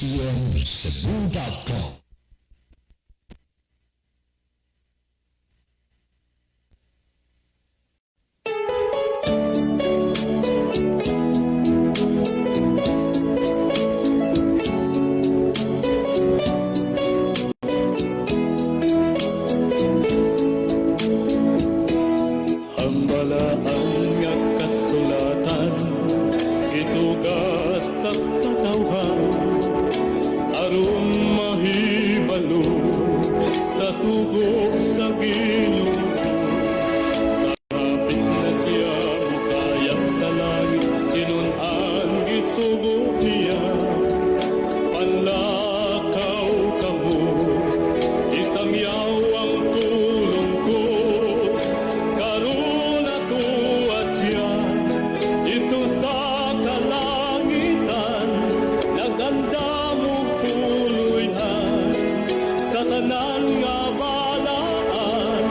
cmcebu.com. Hambalaan nga kasulatan, itugas sa katawhan, aron mahibalo sa sugok sa Ginoo. Sarapit na siya mukayat sa langit, tinun-an gisugo niya. Panlakaw kamo, isamyaw ang tulong ko. Karon ato asya ito sa kalangitan, nagandamo puloy-an sa tanan nga balaan,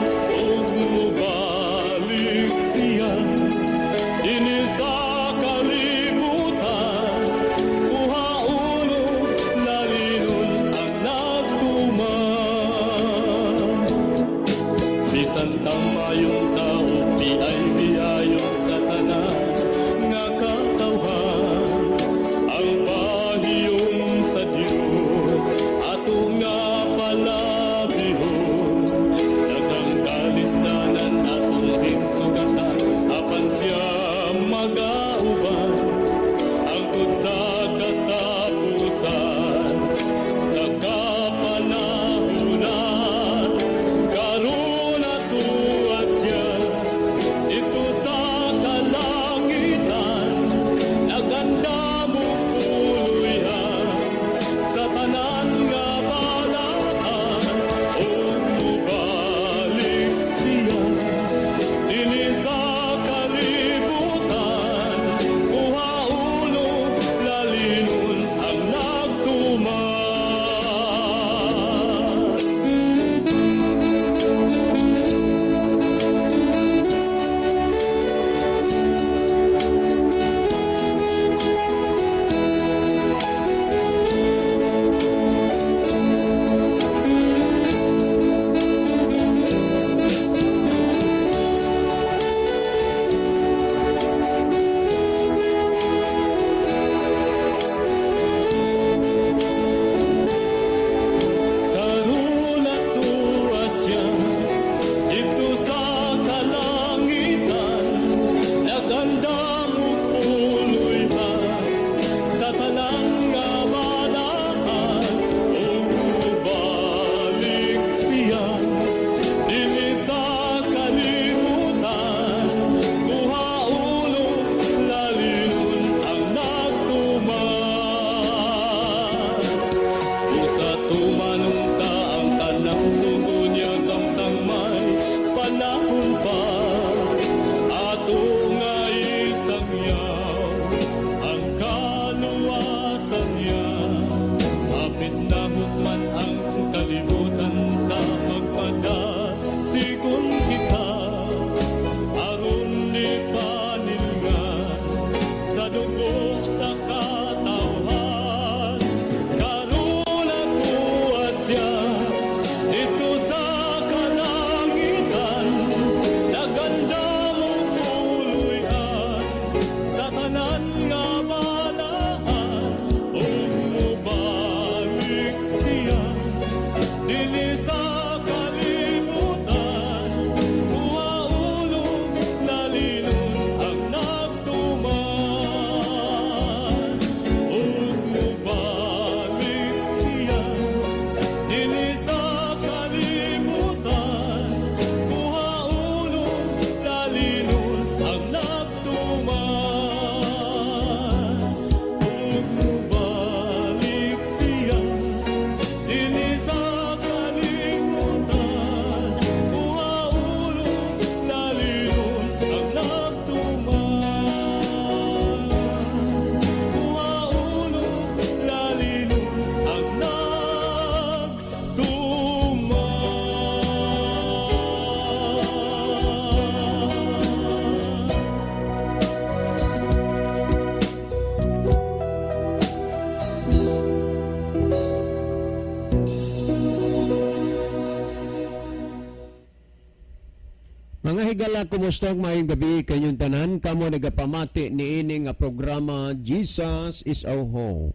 higala, kumusta ang maayong gabi kanyong tanan? Kamo nagapamati ni ini nga programa Jesus is our hope.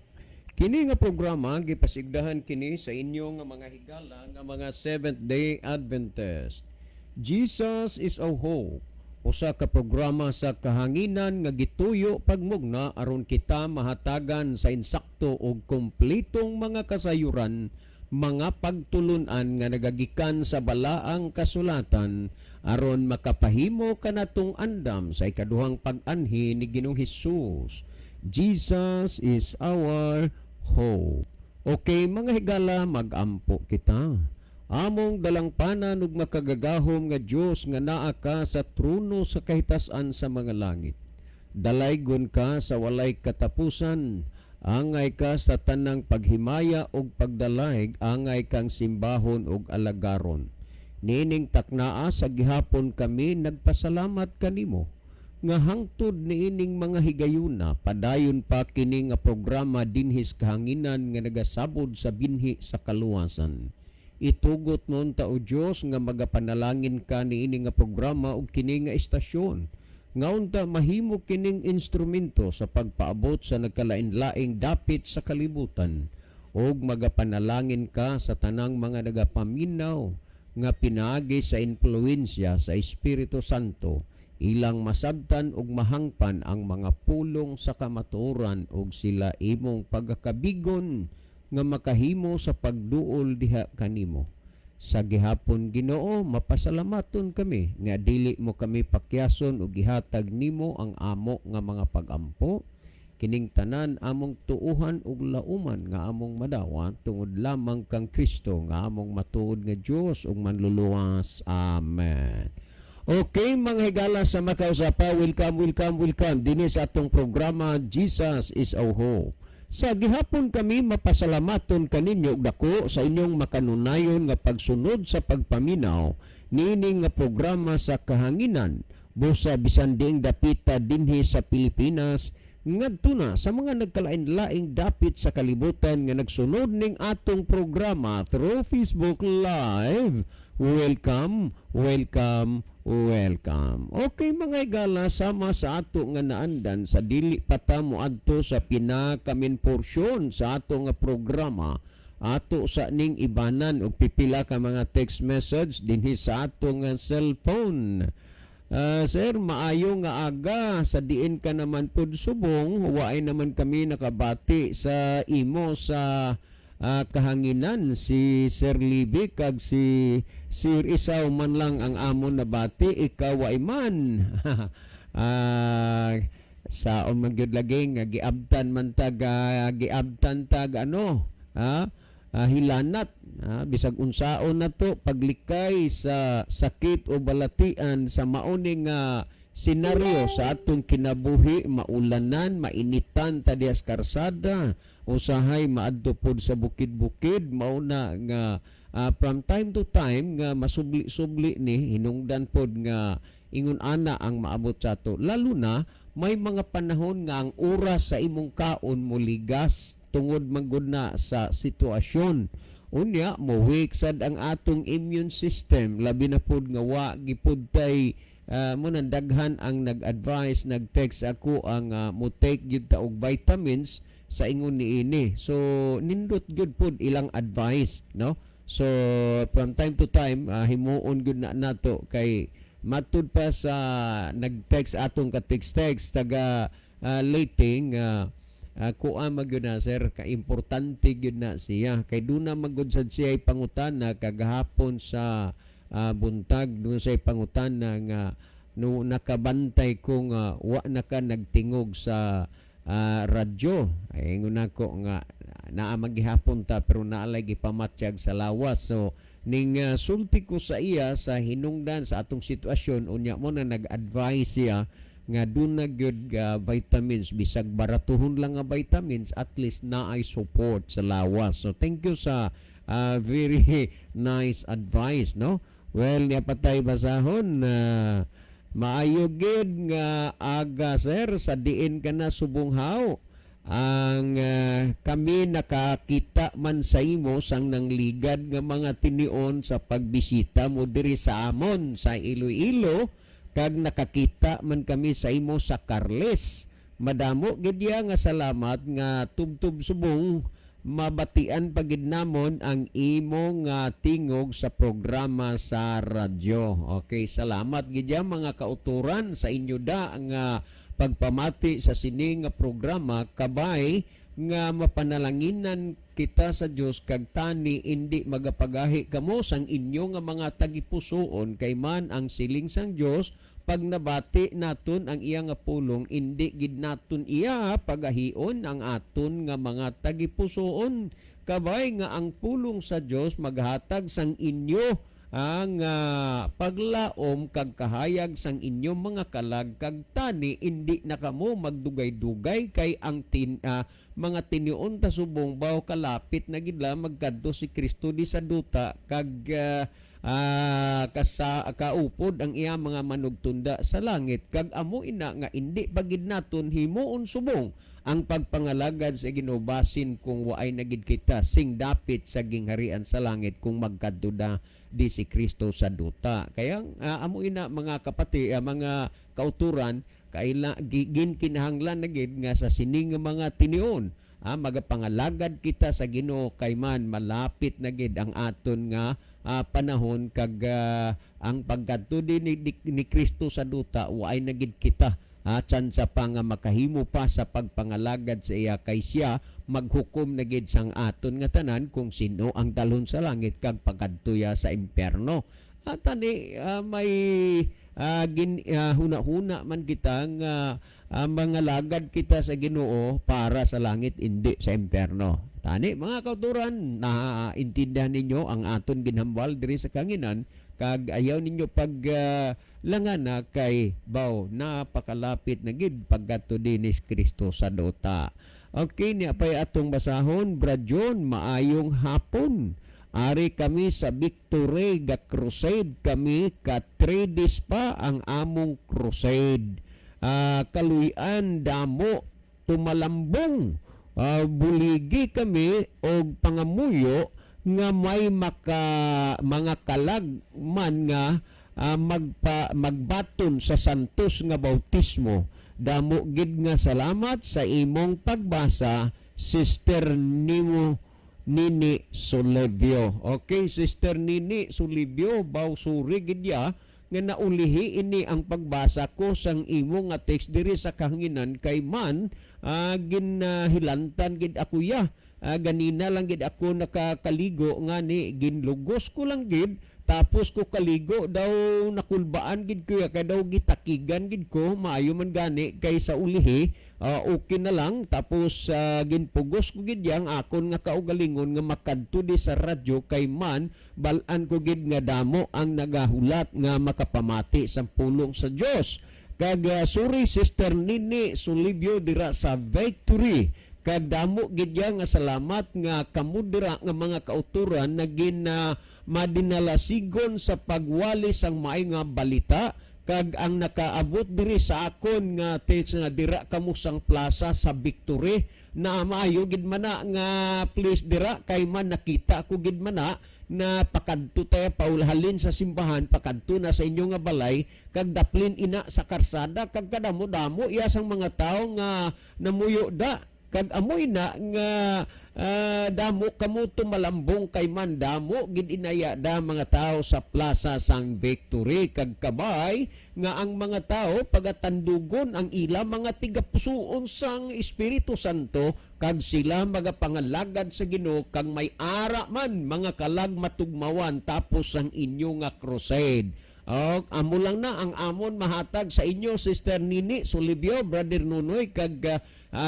Kini nga programa gipasigdahan kini sa inyo nga mga higala nga mga Seventh-day Adventist. Jesus is our hope. Usa ka programa sa kahanginan nga gituyo pagmugna aron kita mahatagan sa insakto og kumpletong mga kasayuran, mga pagtulunan nga nagagikan sa balaang kasulatan aron makapahimo kanatong andam sa ikaduhang pag-anhi ni Ginoong Hesus. Jesus is our hope. Okay, mga higala, mag-ampo kita. Among dalangpanan ug makagagahom nga Dios nga naa ka sa trono sa kahitasan sa mga langit. Dalaygon ka sa walay katapusan. Angay ka sa tanang paghimaya ug pagdalayg, angay kang simbahon ug alagaron. Nining taknaa sa gihapon kami nagpasalamat kanimo nga hangtod niining mga higayuna padayon pa kini nga programa dinhis kahanginan nga nagasabod sa binhi sa kaluwasan. Itugot mo ta o Dios nga magapanalangin ka niining nga programa ug kini nga istasyon. Ngaunta mahimo kining instrumento sa pagpaabot sa nagkalain-laing dapit sa kalibutan ug magapanalangin ka sa tanang mga nagapaminaw nga pinaagi sa impluwensya sa Espiritu Santo, ilang masabtan ug mahangpan ang mga pulong sa kamatuoran ug sila imong pagakabigon nga makahimo sa pagduol diha kanimo. Sa gihapon Ginoo, mapasalamaton kami nga dili mo kami pakyason ug gihatag nimo ang amo nga mga pagampo. Kining tanan among tuuhan ug lauman nga among madawa tungod lamang kang Kristo nga among matuod nga Dios ug manluluwas. Amen. Okay, mga higala sa makausapa, welcome dinhi sa atong programa Jesus is our hope. Sa gihapon kami mapasalamaton kaninyo dako sa inyong makanunayon nga pagsunod sa pagpaminaw niining nga programa sa kahanginan busa bisan ding dapita dinhi sa Pilipinas ngadto na sa mga nagkalain-laing dapit sa kalibutan nga nagsunod ning atong programa through Facebook Live. Welcome. Okay, mga higala, sama sa ato nga naandan sa dili pata mo adto sa pinakamin porsyon sa ato nga programa. Ato sa ning ibanan og pipila ka mga text message dinhi sa ato nga cellphone. Sir, maayo nga aga sa diin ka naman pud subong, waay naman kami nakabati sa imo sa kahanginan. Si Sir Libby kag si Sir Isaw man lang ang amon na bati, ikaw ay man. Sa magyud lagi nga giabtan man tag ano, hilanat, bisag unsaon na to paglikay sa sakit o balatian sa mauning senaryo sa atong kinabuhi, maulanan, mainitan tadias karsada, usahay maadto pod sa bukid-bukid, mauna nga from time to time nga masubli-subli ni hinungdan pod nga ingon ana ang maabot sa ato. Lalo na may mga panahon nga ang oras sa imong kaon muligas tungod manggod na sa sitwasyon. Unya mo-weak sad ang atong immune system, labi na pod nga wa gipud tay mo daghan ang nag-advise, nag-text ako ang mo take gyud ta og vitamins sa ingon niini. So nindot gyud pod ilang advice, no? So from time to time himuon gyud na nato kay matud pa sa nag-text atong ka-text taga lating kuan magyud na sir, ka importante gyud na siya kay duna magud sad siya pangutana kagahapon sa buntag, duna siya pangutana nga no nakabantay ko nga wa na ka nagtingog sa radyo. Ay ingon nako nga naa maghihapon ta pero naalay gipamatyag sa lawas. So ning sulti ko sa iya sa hinungdan sa atong sitwasyon, unya mo na nag-advise siya nga doon na good vitamins, bisag baratuhon lang nga vitamins, at least na ay support sa lawas. So thank you sa very nice advice, no? Well, niya patay basahon maayo gid nga aga sir sa diin ka na subunghaw ang kami nakakita man sa imo sang nangligad nga mga tinion sa pagbisita mo diri sa amon sa Iloilo kag nakakita man kami sa imo sa Carles. Madamo gid ya nga salamat nga tubtub subong mabatian pagid namon ang imo nga tingog sa programa sa radyo. Okay, salamat gid ya mga kauturan sa inyo da nga pagpamati sa sini nga programa kabay nga mapanalanginan kita sa Dios kag tani hindi magapagahi kamo sang inyo nga mga tagipusoon kay man ang siling sang Dios pag nabati naton ang iya nga pulong hindi gid naton iya pagahion ang aton nga mga tagipusoon kabay nga ang pulong sa Dios maghatag sang inyo ang paglaom kag kahayag sang inyong mga kalag kag tani hindi na kamo magdugay-dugay kay ang mga tinion ta subong baw kalapit na gidla magkadto si Kristo di sa duta kag kaupod ang iya mga manugtunda sa langit kag amo ina nga hindi pagid naton himuon subong ang pagpangalagad sa ginubasin kung waay nagid kita sing dapit sa gingharian sa langit kung magkadto da di si Kristo sa duta. Kaya amo ina mga kapati, mga kauturan, kaila ginkinahanglan na gid nga sa sining mga tinion, magapangalagad kita sa Ginoo kay man malapit na gid ang aton nga panahon kag ang pagkadto ni Kristo sa duta waay na gid kita tsansa pa nga makahimo pa sa pagpangalagad sa iya kay siya maghukom na gid sang aton nga tanan kung sino ang dalhon sa langit kag pagkadtuya sa impyerno. At ani may huna-huna man kita nga mangalagad kita sa Ginoo para sa langit hindi sa impyerno. Tani mga kauturan, naintindihan ninyo ang aton ginhambal diri sa kanginan kag ayaw ninyo pag langana kay baw napakalapit na gid pagkadto dinis Kristo sa duta. Okay, ni apay atong basahon, Brad John, maayong hapon. Ari kami sa Victory ga Crusade kami ka 3 days pa ang among crusade. Kaluyan damo tumalambong. Buligi kami og pangamuyo nga may mga kalag man nga magbaton sa santos nga bautismo. Damo gid nga salamat sa imong pagbasa, Sister Nini Solebio. Okay, Sister Nini Solebio, bausuri gid ya nga naulihi ini ang pagbasa ko sang imo nga text diri sa kahanginan kay man ginhilantan gid ako ya. Ganina lang gid ako nakakaligo nga ni ginlugos ko lang gid tapos ko kaligo daw nakulbaan gid ko kay daw gitakigan gid ko maayo man gani kay sa ulihi okay na lang tapos ginpugos ko gid yang akon nga kaugalingon nga makadto di sa radyo kay man balan ko gid nga damo ang nagahulat nga makapamati sa pulong sa Dios kag sorry Sister Nini Solibio dira sa Victory. Kadamo gid nga salamat nga kamudra nga mga kauturan na madinalasigon sa pagwali sang maay nga balita kag ang nakaabot diri sa akon nga text nga dira kamo sang plaza sa Victory na maayo gid mana nga please dira kay man nakita ko gid mana na pakadto tayo paulhalin sa simbahan pakadto na sa inyo nga balay kag daplin ina sa karsada kag kadamo-damo iya sang mga tawo nga namuyo da kag amoy na nga damo kamo tumalambong kay man damo gid inaya da mga tao sa plaza sang Victory kag kabay nga ang mga tao pagatandugon ang ila mga tigapusoon sang Espiritu Santo kag sila magapangalagad sa Ginoo kag may ara man mga kalag matugmawan tapos ang inyo nga crusade. Amo lang na ang amon mahatag sa inyo Sister Nini Solibio, Brother Nunoy kag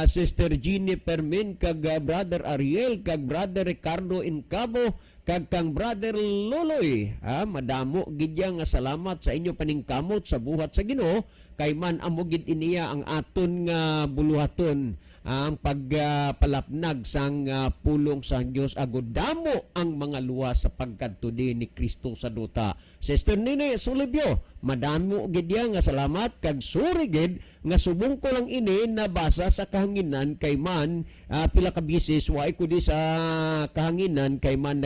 Sister Jeannie Permin kag Brother Ariel kag Brother Ricardo Incabo kag kang Brother Loloy. Madamo gid nga salamat sa inyo paningkamot sa buhat sa Ginoo kay man amo gid iniya ang aton nga buluhaton ang pagpalapnag sang pulong sa Dios agud damo ang mga luwas sa pagkadto ni Kristo sa duta. Sister Nini Solibio, madamo gid nga salamat kag suri gid nga subong ko lang ini nabasa sa kahanginan kay man pila ka bisis wa ko di sa kahanginan kay man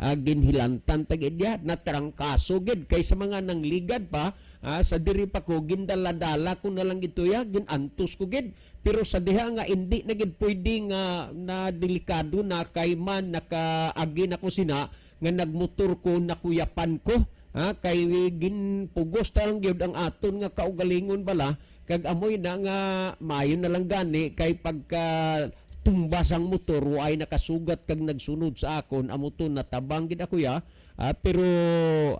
ginhilantan tagidya na trangkaso gid kay sa mga nangligad pa sa diri pa ko gindala-dala ko na lang gito ya ginantos ko gid, pero sa diha nga hindi na gid pwede nga na delikado na kay man nakaagi na ko sina nga nagmotor ko nakuyapan ko, kay ginpugos ta lang gyud ang aton nga kaugalingon bala, kag amoy na nga mayo na lang gani kay pagka tumbas ang motor ay nakasugat kag nagsunod sa akon amuton natabang gid ako ya, pero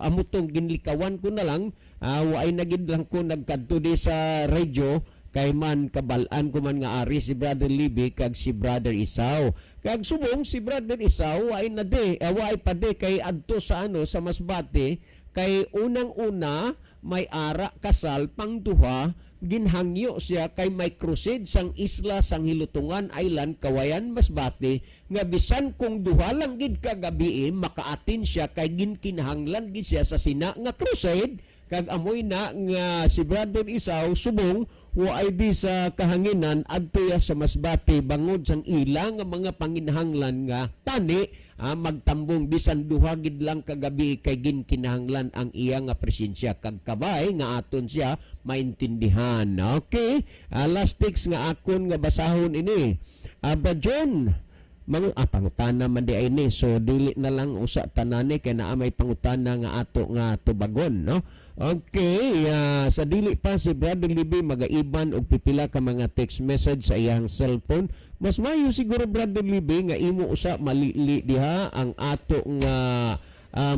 amutong ginlikawan ko na lang, waay nagid lang ko nagkadto di sa radyo kay man kabalan ko man nga ari si Brother Libby kag si Brother Isaw, kag subong si Brother Isaw ay waay pa de kay adto sa sa Masbate, kay unang-una may ara kasal pangduha ginhangyo siya kay may crusade sang isla sang Hilutungan Island Kawayan Masbate nga bisan kung duha lang gid ka gabi makaatin siya kay ginkinahanglan gid siya sa sina nga crusade, kag amoy na nga si Brother Isaw subong waay di sa kahanginan adto ya sa Masbate bangod sang ilang nga mga panginahanglan nga tani magtambong bisan duha gid lang kagabi kay ginkinahanglan ang iya nga presensya, kag kabay nga aton siya maintindihan. Okay, last text nga akon nga basahon ini, Abba John, mga pangutana man di ay ni, so dili na lang usa tanane kay naa may pangutana nga ato nga tubagon, no? Okay, sa dili pa si Brother Libby magaiban og pipila ka mga text message sa iyang cellphone. Mas mayo siguro Brother Libby nga imo usa malili diha ang ato nga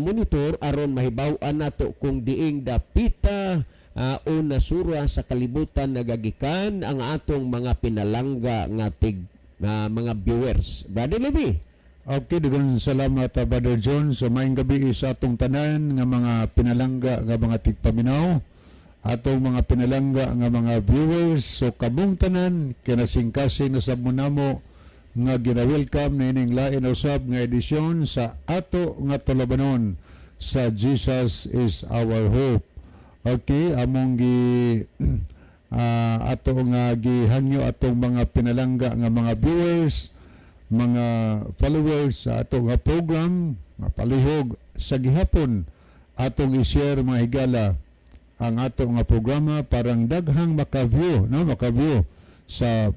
monitor aron mahibaw-an nato kung diing dapita o nasura sa kalibutan nagagikan ang atong mga pinalangga nga mga viewers. Brother Libby. Okay, daghang salamat Brother John. So maayong gabi sa atong tanan nga mga pinalangga nga mga tigpaminaw, atong mga pinalangga nga mga viewers. So kabong tanan kinasingkasing na sab mo namo nga gina-welcome na ining lain usab nga edisyon sa ato nga tulabanon sa Jesus is our hope. Okay, among ato nga gihangyo atong mga pinalangga nga mga viewers, mga followers sa atong program, palihog sa gihapon atong i-share mga higala ang atong nga programa parang daghang maka-view sa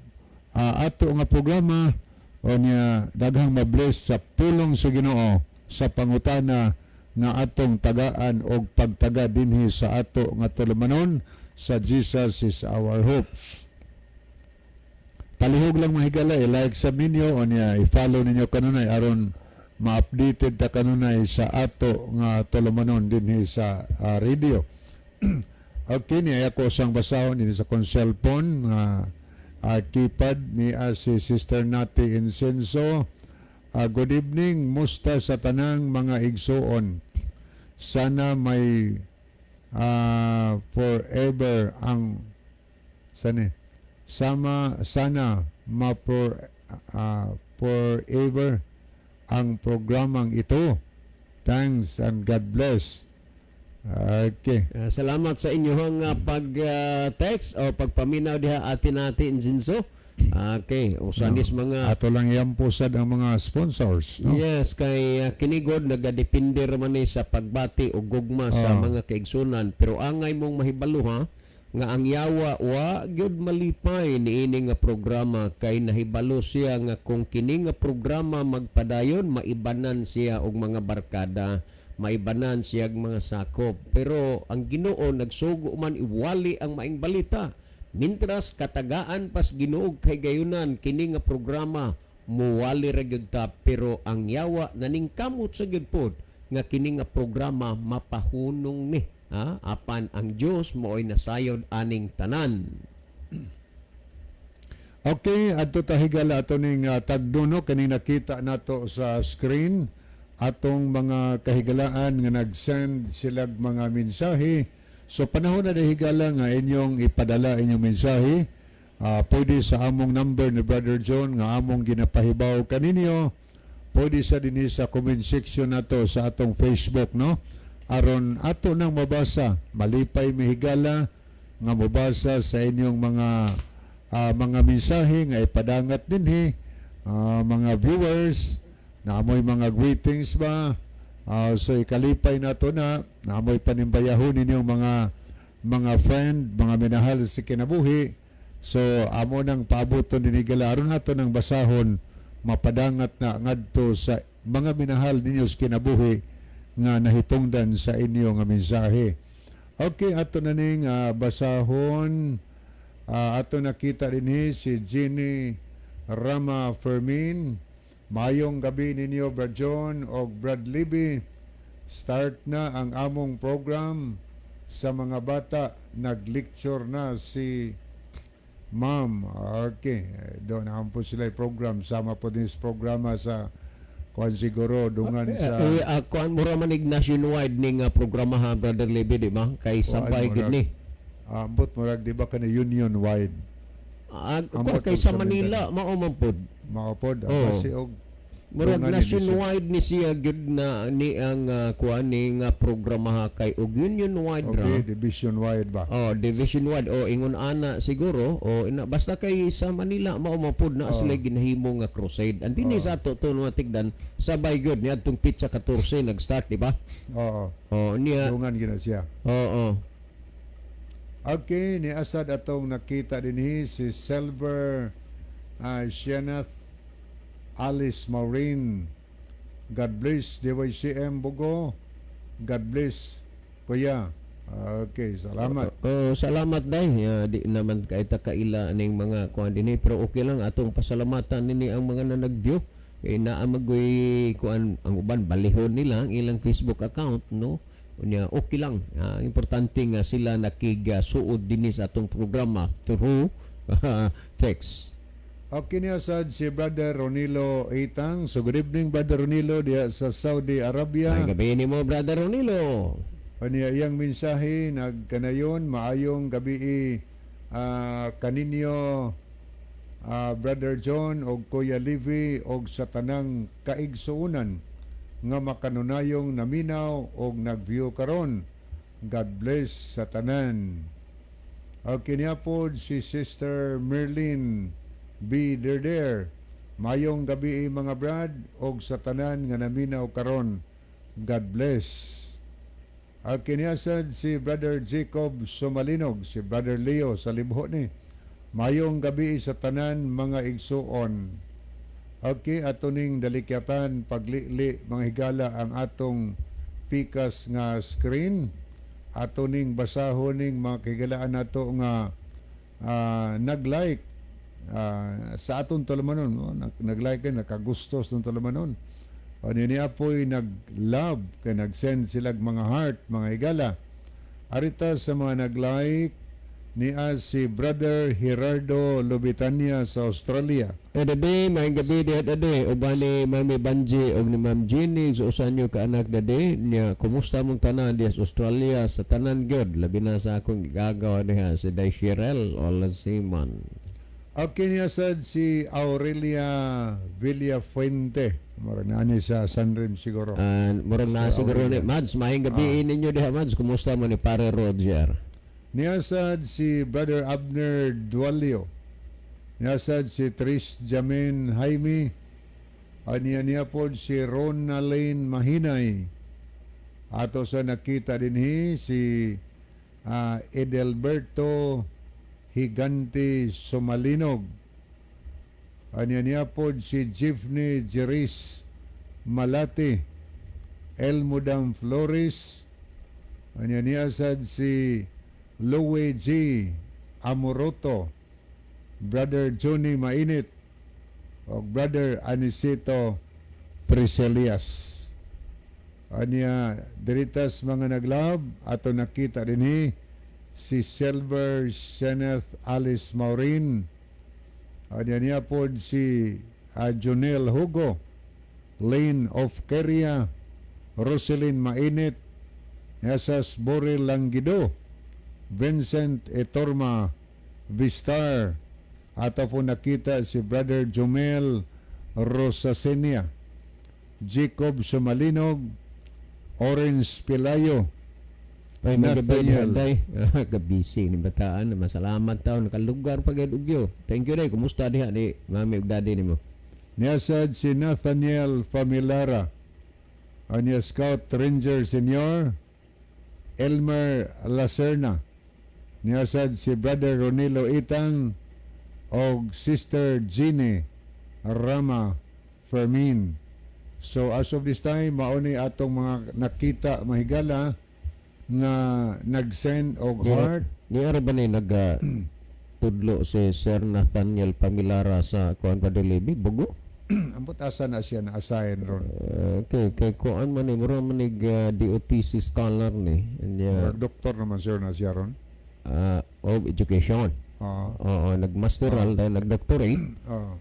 ato nga programa o niya daghang mabless sa pulong sa Ginoo sa pangutana nga atong tagaan og pagtaga dinhi sa ato nga tulumanon sa Jesus is our hope. Palihog lang mahigala, like sa ninyo o niya, i-follow ninyo kanunay aron ma-updated ta kanunay sa ato nga tulumanon din sa radio. Okay, niya ako sang basahon din sa kong cellphone nga keypad ni si Sister Nati Insenso. Good evening, musta sa tanang mga igsoon. Sana may forever ang sana forever ang programang ito. Thanks and God bless. Okay. Salamat sa inyong pag-text o pagpaminaw diha atin natin Zinso. Okay, usanis mga ato lang yampusad ang mga sponsors, no? Yes, kay kinigod nagadepende man ni sa pagbati o gugma sa mga kaigsunan, pero angay mong mahibalo ha nga ang yawa wa gyud malipay niini nga programa kay nahibalo siya nga kung kini nga programa magpadayon maibanan siya og mga barkada, maibanan siya og mga sakop, pero ang Ginoo nagsugo man iwali ang maing balita. Mintras katagaan pas Ginoo kay gayunan kini nga programa muwali ra gyud ta, pero ang yawa naningkamot sa gyud pod nga kini nga programa mapahunong ni apan ang Dios mooy nasayod aning tanan. Okay, adto ta higala ato ning tagduno kani nakita nato sa screen atong mga kahigalaan nga nag-send silag mga mensahe. So panahon na higala nga inyong ipadala inyong mensahe. Pwede sa among number ni Brother John nga among ginapahibaw kaninyo. Pwede sa dinhi sa comment section nato sa atong Facebook, no? Aron ato nang mabasa, malipay mihigala nga mabasa sa inyong mga mensahe nga ipadangat dinhi, mga viewers na amoy mga greetings ba. So ikalipay nato na amoy panimbayahon ninyong mga mga friend, mga minahal sa kinabuhi. So amo nang paaboton dinhi gala aron ato nang basahon mapadangat na ngadto sa mga minahal ninyo sa kinabuhi nga nahitungdan sa inyo nga mensahe. Okay, ato na ning basahon. Ato nakita dinhi si Jenny Rama Fermin. Mayong gabi ninyo, Brad John o Brad Libby. Start na ang among program sa mga bata. Nag-lecture na si Ma'am. Okay, doon naman po sila program. Sama po din sa programa sa kuan siguro dungan sa kuan mura manig nationwide ning programa ha, Brother Libby, di ba? Kay sabay gid ni. ambot murag di ba kana union wide. Kuan kay sa Manila mao man pod. Makapod Oo. kasi og Murag dungan nationwide ni siya gid na ni ang kuan ning programa ha, kay og union wide ra. okay, division wide ba? Oh, division wide o ingon ana siguro o ina basta kay sa Manila mao mapud na sila ginahimo nga crusade. And dinhi sa ato to tigdan sabay gyud ni adtong pitsa 14 nag-start di ba? Oo. Oh, niya. Dungan gina siya. Oo. Okay, ni asad atong nakita dinhi si Silver Shenath Alice Maureen. God bless DYCM Bugo. God bless kuya. Okay, salamat. Salamat day. Di naman kay ta kaila ning mga kuan dinhi pero okay lang atong pasalamatan nini ang mga na nag-view. Kay naa magoy kuan ang uban balihon nila ang ilang Facebook account no. Unya okay lang. Importante nga sila nakigasuod dinhi sa atong programa through text. Okay niya sad si Brother Ronilo Itang. So good evening Brother Ronilo diya sa Saudi Arabia. Ay gabi ni mo Brother Ronilo. Kaniya iyang mensahe nagkanayon maayong gabi kaninyo Brother John og Kuya Livy og sa tanang kaigsuunan nga makanunayong naminaw og nagview karon. God bless sa tanan. Okay niya po si Sister Merlin B. Derder. Mayong gabi mga brad og sa tanan nga naminaw karon. God bless. Kiniyasad si Brother Jacob Sumalinog, si Brother Leo sa libho ni. Mayong gabi sa tanan mga igsuon. Okay, ato ning dalikatan paglili mga higala ang atong pikas nga screen. Ato ning basahon ning mga kahigalaan nato nga nag-like sa atong tulumanon, no? Nag-like kay nakagusto sa tulumanon. Nini apoy nag-love kay nag-send sila mga heart, mga higala. Arita sa mga nag-like niya si Brother Gerardo Lubitania sa Australia. Dade, may gabi dihat dade. Uban ni Mami Banji o ni Ma'am Jenny sa usan nyo kaanak dade. Niya, kumusta mong tanan diya sa Australia sa tanan gyud. Labi na sa akong gagawa diha si Day Shirel o Laziman. Okay niya sad si Aurelia Villafuente. Mara na ni sa Sunrim siguro. Murag na siguro ni Mads. Mahing gabi ninyo diha Mads. Kumusta mo ni Pare Roger? Niyasad si Brother Abner Dualio. Niyasad si Tris Jamin Jaime. Niya po si Ronaldine Mahinay. Ato sa nakita dinhi si Edelberto Higante Somalinog. Niya po si Jifney Jeris Malati. Elmudam Flores. Niyasad si Louie G. Amoroto, Brother Johnny Mainit, o Brother Anisito Priselias. Anya, diritas mga naglab, ato nakita dinhi si Silver Sheneth Alice Maureen. Anya niya po si Jonel Hugo, Lane of Keria, Roselyn Mainit, Yasas Boril Langido, Vincent Etorma Vistar. Ato po nakita si Brother Jomel Rosasenia, Jacob Sumalinog, Orange Pilayo. Ay, magabi Nathaniel. day. Gabisi ni bataan. Masalamat tao. Nakalugar pagad ugyo. Thank you day. Kumusta diha ni Mami ug Daddy nimo? Niyasad si Nathaniel Familara, Anya Scout Ranger Senior, Elmer Lacerna, Niya sad si Brother Ronilo Itang og Sister Jeannie Rama Fermin. So as of this time, mauni atong mga nakita mahigala nga nag-send og heart. Ni ara ba ni tudlo si Sir Nathaniel Pamilara sa kuan pa dilibi bugo? Ambot asa na siya na-assign ron. Kay kuan man ni mura man nig DOTC scholar ni. Or doktor naman sir na siya ron. Of education. Oo, nagmasteral dahil nagdoctorate.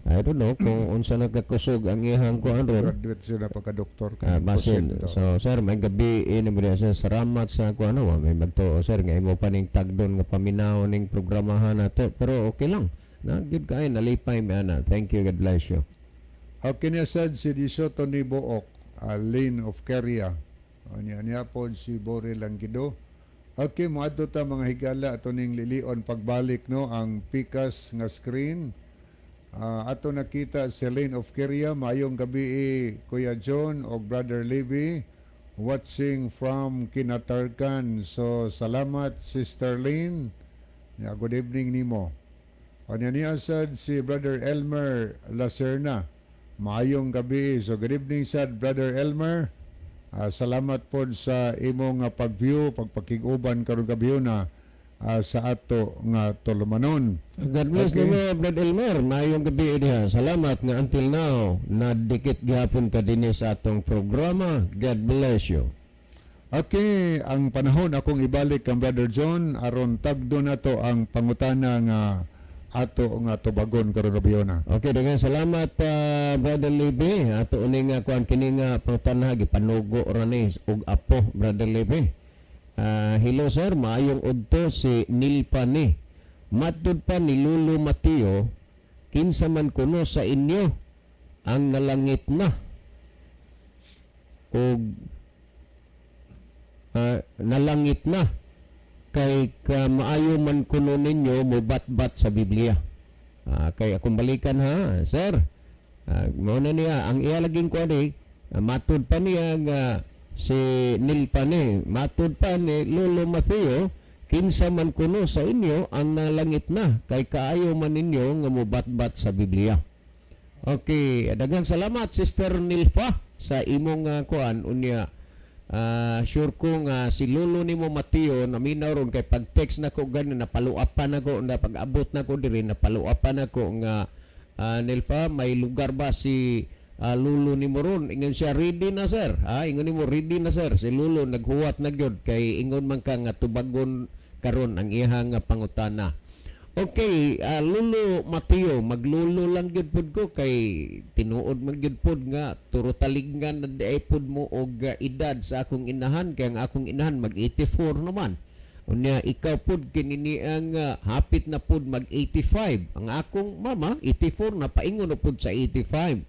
I don't know kung unsa nagkakusog ang iyang kuan ron. Graduate siya na pagka-doktor. Basin. So sir, may gabi ini mo sa salamat sa kuan wa may magtuo sir nga imo pa ning tagdon nga paminaw ning programahan nato pero okay lang. Na good kay nalipay mi ana. Thank you, God bless you. Okay niya sad si Disoto ni Book, Lane of Caria. Niya po si Bore Langgido. Okay, moadto ta mga higala ato ning lilion pagbalik no ang pikas nga screen. Ato nakita si Lane of Caria, maayong gabi Kuya John o Brother Levy watching from Kinatarkan. So salamat Sister Lane. Good evening nimo. Niya sad si Brother Elmer Lacerna. Maayong gabi. So good evening sad Brother Elmer. Salamat po sa imong pag-view, pagpakiguban karon gabi na sa ato nga tulumanon. God bless Okay. nimo Brother Elmer. Maayong gabi diha. Salamat nga until now nadikit gyapon ka dinhi sa atong programa. God bless you. Okay, ang panahon akong ibalik kang Brother John aron tagdo na to ang pangutana nga ato nga tubagon karon gabi na. Okay, daghang salamat Brother Levy. Ato uning kuan kini nga pangutana gipanugo ra ni og apo Brother Levy. Hello sir, maayong udto si Nilpani. Matud pa ni Lulu Mateo, kinsa man kuno sa inyo ang nalangit na. Og nalangit na kay maayo man kuno ninyo mubat-bat sa Biblia. Kay akong balikan ha, sir. Mao na niya ang iya laging kuan matud pa niya nga si Nilpani, matud pa ni Lolo Mateo, kinsa man kuno sa inyo ang nalangit na kay kaayo man ninyo nga mubat-bat sa Biblia. Okay, daghang salamat Sister Nilfa sa imong kuan unya. Sure ko nga si Lolo nimo Mateo naminaw ron kay pag-text nako gani napaluapan nako na pag-abot nako diri napaluapan nako nga Nilfa may lugar ba si Lolo nimo ron ingon siya ready na sir ingon nimo ready na sir si Lolo naghuwat na gyud kay ingon man ka nga tubagon karon ang iyang pangutana. Okay, Lolo Mateo, maglulo lang gyud pud ko kay tinuod man gyud pud nga turo talingan na diay pud mo og edad sa akong inahan kay ang akong inahan mag 84 naman. Unya ikaw pud kini ang hapit na pud mag 85. Ang akong mama 84 na paingon na pud sa 85.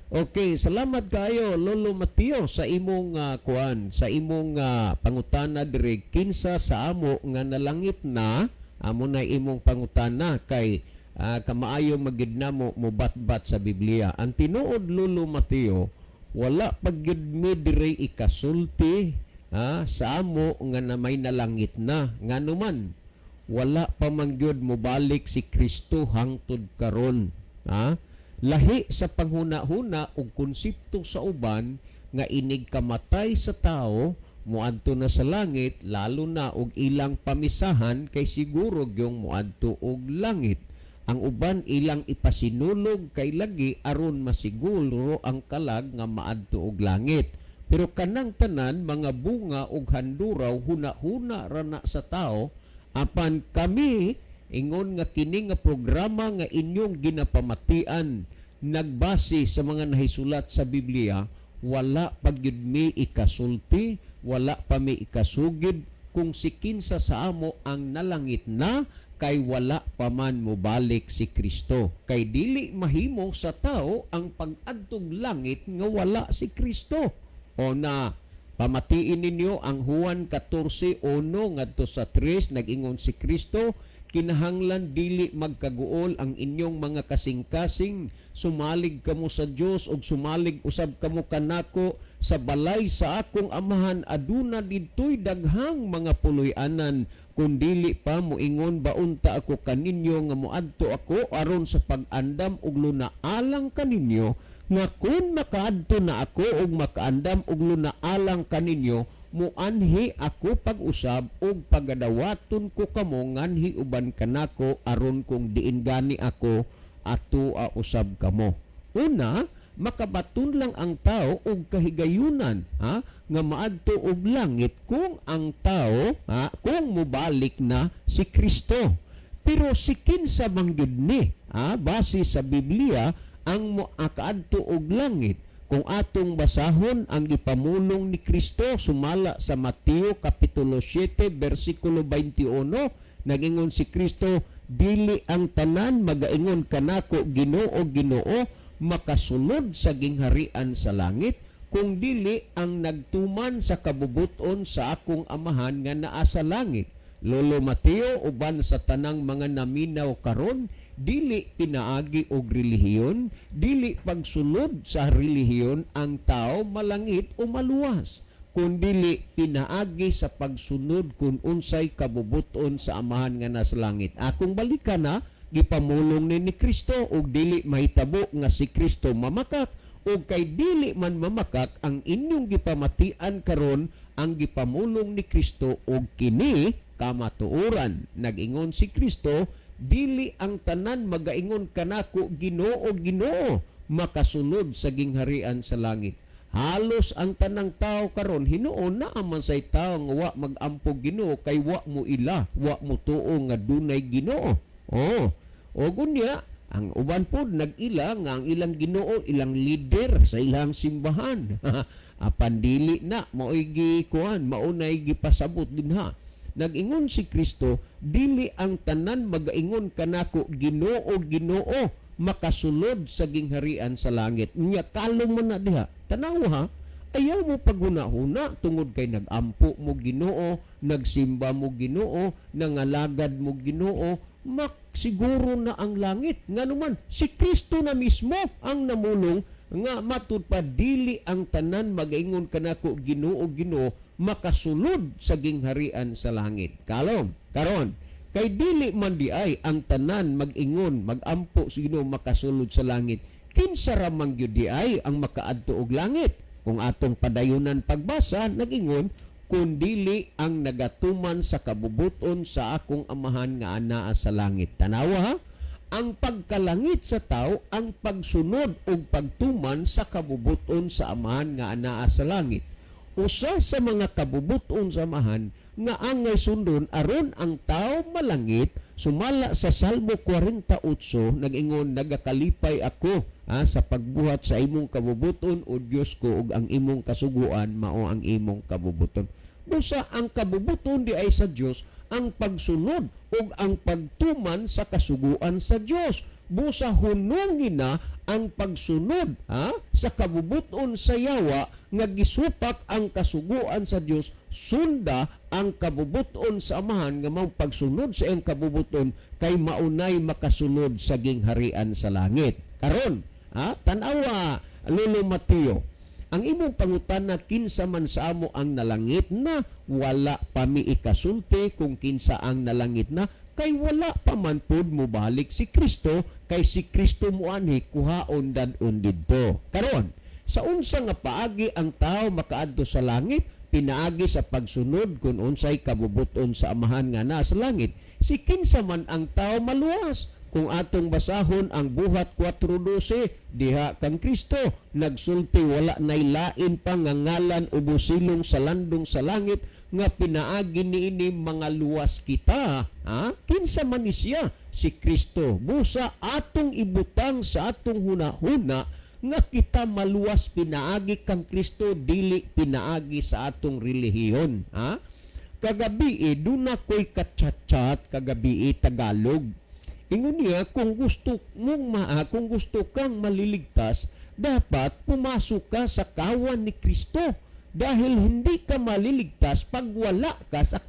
Okay, salamat kayo Lolo Mateo sa imong kuan, sa imong pangutana diri kinsa sa amo nga nalangit na. Amo na imong pangutana kay kamaayo magid namo mubat-bat sa Biblia. Ang tinuod Lolo Mateo, wala pagyud mi diri ikasulti sa amo nga na may nalangit na. Nganuman wala pa man gyud mobalik si Kristo hangtod karon. Lahi sa panghuna-huna og konsepto sa uban nga inig kamatay sa tao muadto na sa langit, lalo na og ilang pamisahan kay siguro gyung muadto og langit. Ang uban ilang ipasinulog kay lagi aron masiguro ang kalag nga maadto og langit. Pero kanang tanan mga bunga og handuraw huna-huna ra na sa tao apan kami ingon nga kini nga programa nga inyong ginapamatian nagbase sa mga nahisulat sa Biblia, wala pagyud mi ikasulti, wala pa mi ikasugid kung si kinsa sa amo ang nalangit na kay wala pa man mobalik si Kristo. Kay dili mahimo sa tao ang pag-adtong langit nga wala si Kristo. O na pamatiin ninyo ang Juan 14:1 ngadto sa 3 nag-ingon si Kristo, kinahanglan dili magkaguol ang inyong mga kasing-kasing, sumalig kamo sa Dios ug sumalig usab kamo kanako sa balay sa akong amahan. Aduna didtoy daghang mga puloy-anan, kun dili pa moingon baunta ako kaninyo nga moadto ako aron sa pag-andam ug lunaalang kaninyo, nga kun makaadto na ako ug makaandam ug lunaalang kaninyo, muanhi ako pag-usab ug pagadawaton ko kamo nganhi uban kanako aron kung diin gani ako atua usab kamo. Una, makabaton lang ang tao og kahigayunan nga maadto og langit kung ang tao kung mobalik na si Kristo. Pero si kinsa man gyud ni base sa Biblia ang moakaadto og langit. Kung atong basahon ang gipamulong ni Kristo sumala sa Mateo kapitulo 7 bersikulo 21, nagingon si Kristo, dili ang tanan magaingon kanako Ginoo Ginoo makasulod sa gingharian sa langit, kung dili ang nagtuman sa kabubuton sa akong amahan nga naa sa langit. Lolo Mateo uban sa tanang mga naminaw karon, dili pinaagi og relihiyon, dili pagsulod sa relihiyon ang tao malangit o maluwas, kundili pinaagi sa pagsunod kung unsay kabubuton sa amahan nga nasa langit. Akong balikan gipamulong ni Kristo ug dili mahitabo nga si Kristo mamakak, ug kay dili man mamakak ang inyong gipamatian karon ang gipamulong ni Kristo ug kini kamatuoran. Nag-ingon si Kristo, dili ang tanan magaingon kanako Ginoo Ginoo makasunod sa gingharian sa langit. Halos ang tanang tao karon hinuon na aman say tao nga wa magampo Ginoo kay wa mo ila, wa mo tuo nga dunay Ginoo. O gunya ang uban pod nag-ila nga ang ilang Ginoo ilang leader sa ilang simbahan. Apan dili na maoy gikuan, maunay gipasabot dinha. Nag-ingon si Kristo, dili ang tanan magaingon kanako Ginoo Ginoo makasulod sa gingharian sa langit. Nya kalong man na diha. Tanaw ayaw mo paghuna-huna tungod kay nagampo mo Ginoo, nagsimba mo Ginoo, nangalagad mo Ginoo, siguro na ang langit. Nganuman si Kristo na mismo ang namulong nga matud pa dili ang tanan magaingon kanako Ginoo Ginoo makasulod sa gingharian sa langit. Karon kay dili man di ay ang tanan mag-ingon magampo sa Ginoo makasulod sa langit, kinsa ra man gyud di ay ang makaadto og langit? Kung atong padayunan pagbasa nag-ingon, kun dili ang nagatuman sa kabubuton sa akong amahan nga anaa sa langit. Tanawa ang pagkalangit sa tao ang pagsunod ug pagtuman sa kabubuton sa amahan nga anaa sa langit. Usa sa mga kabubuton sa amahan nga angay sundon aron ang tao malangit, sumala sa Salmo 48 nag-ingon, nagakalipay ako sa pagbuhat sa imong kabubuton o Dios ko, ug ang imong kasuguan mao ang imong kabubuton. Busa ang kabubuton di ay sa Dios ang pagsunod ug ang pagtuman sa kasuguan sa Dios. Busa hunongin na ang pagsunod sa kabubuton sa yawa nga gisupak ang kasuguan sa Dios, sunda ang kabubuton sa amahan nga mao pagsunod sa iyang kabubuton kay maunay makasunod sa gingharian sa langit. Karon tanawa Lolo Mateo, ang imong pangutana kinsa man sa amo ang nalangit na, wala pa mi ikasulti kung kinsa ang nalangit na, kay wala pa man pod mo balik si Kristo, kay si Kristo muanhi kuhaon dadon didto. Karon sa unsa nga paagi ang tao makaadto sa langit? Pinaagi sa pagsunod kung unsay kabubuton sa amahan nga nasa langit. Si kinsa man ang tao maluwas. Kung atong basahon ang buhat 4:12, diha kang Kristo nagsulti wala nay lain pa nga ngalan o busilong sa landong sa langit nga pinaagi niini mga luwas kita. Kinsa man ni siya? Si Kristo. Busa atong ibutang sa atong hunahuna nga kita maluwas pinaagi kang Kristo, dili pinaagi sa atong relihiyon. Kagabi duna ko'y kachat-chat kagabi Tagalog. Ingon niya, kung gusto kang maliligtas, dapat pumasok ka sa kawan ni Kristo. Dahil hindi ka maliligtas pag wala ka sa